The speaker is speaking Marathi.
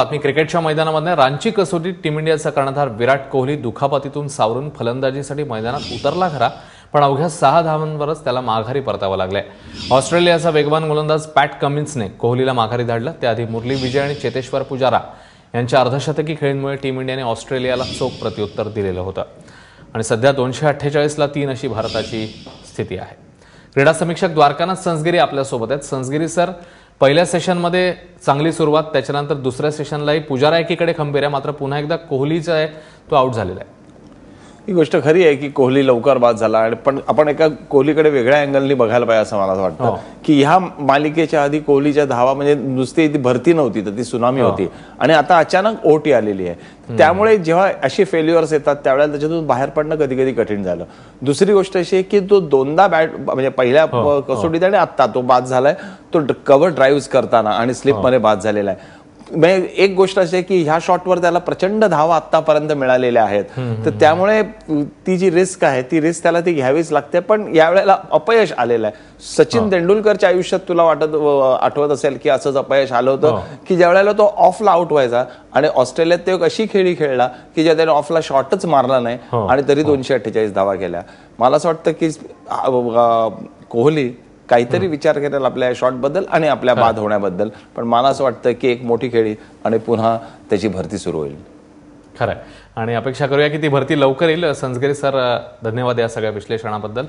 बातमी क्रिकेटच्या मैदानामध्ये रांची कसोटी टीम इंडियाचा कर्णधार विराट कोहली दुखापतीतून सावरून फलंदाजीसाठी मैदानात उतरला खरा, पण अवघ्या 6 धावांवरच त्याला माघारी परतावं लागलंय. ऑस्ट्रेलियाचा वेगवान गोलंदाज पॅट कमिन्सने कोहलीला माघारी धाडलं. त्याआधी मुरली विजय आणि चेतेश्वर पुजारा यांच्या अर्धशतकी खेळींमुळे टीम इंडियाने ऑस्ट्रेलियाला चोख प्रत्युत्तर दिलेलं होतं आणि सध्या 248ला 3 अशी भारताची स्थिती आहे. क्रीडा समीक्षक द्वारकानाथ संसगिरी आपल्यासोबत आहेत. संसगिरी सर, पहिल्या सेशनमध्ये चांगली सुरुवात, त्याच्यानंतर दुसऱ्या सेशनलाही पुजारा एकीकडे खंबीर आहे, मात्र पुन्हा एकदा कोहलीचा आहे तो आउट झालेला आहे. ही गोष्ट खरी आहे की कोहली लवकर बाद झाला, पण आपण एका कोहलीकडे वेगळ्या अँगलनी बघायला पाहिजे असं मला वाटतं की ह्या मालिकेच्या आधी कोहलीच्या धावा म्हणजे नुसती ती भरती नव्हती तर ती सुनामी होती आणि आता अचानक ओटी आलेली आहे. त्यामुळे जेव्हा अशी फेल्युअर्स येतात त्यावेळेला त्याच्यातून बाहेर पडणं कधी कधी कठीण झालं. दुसरी गोष्ट अशी आहे की तो दोनदा म्हणजे पहिल्या कसोटीत आणि आता तो बाद झालाय, तो कव्हर ड्राईव्ह करताना आणि स्लिपमध्ये बाद झालेला आहे. एक गोष्ट अशी आहे की ह्या शॉटवर त्याला प्रचंड धावा आतापर्यंत मिळालेल्या आहेत, तर त्यामुळे ती जी रिस्क आहे ती रिस्क त्याला ती घ्यावीच लागते. पण यावेळेला अपयश आलेलं आहे. सचिन तेंडुलकरच्या आयुष्यात तुला आठवत असेल की असंच अपयश आलं होतं की ज्या वेळेला तो ऑफला आउट व्हायचा आणि ऑस्ट्रेलियात ते अशी खेळी खेळला की ज्या त्याने ऑफला शॉटच मारला नाही आणि तरी 248 धावा केल्या. मला असं वाटतं की कोहली काहीतरी विचार करेल आपल्या शॉट बद्दल आणि आपल्या बाद होण्याबद्दल, पण मला असं वाटतं की एक मोठी खेळी आणि पुन्हा त्याची भरती सुरू होईल. खरंय, आणि अपेक्षा करूया की ती भरती लवकर येईल. संसगिरी सर, धन्यवाद या सगळ्या विश्लेषणाबद्दल.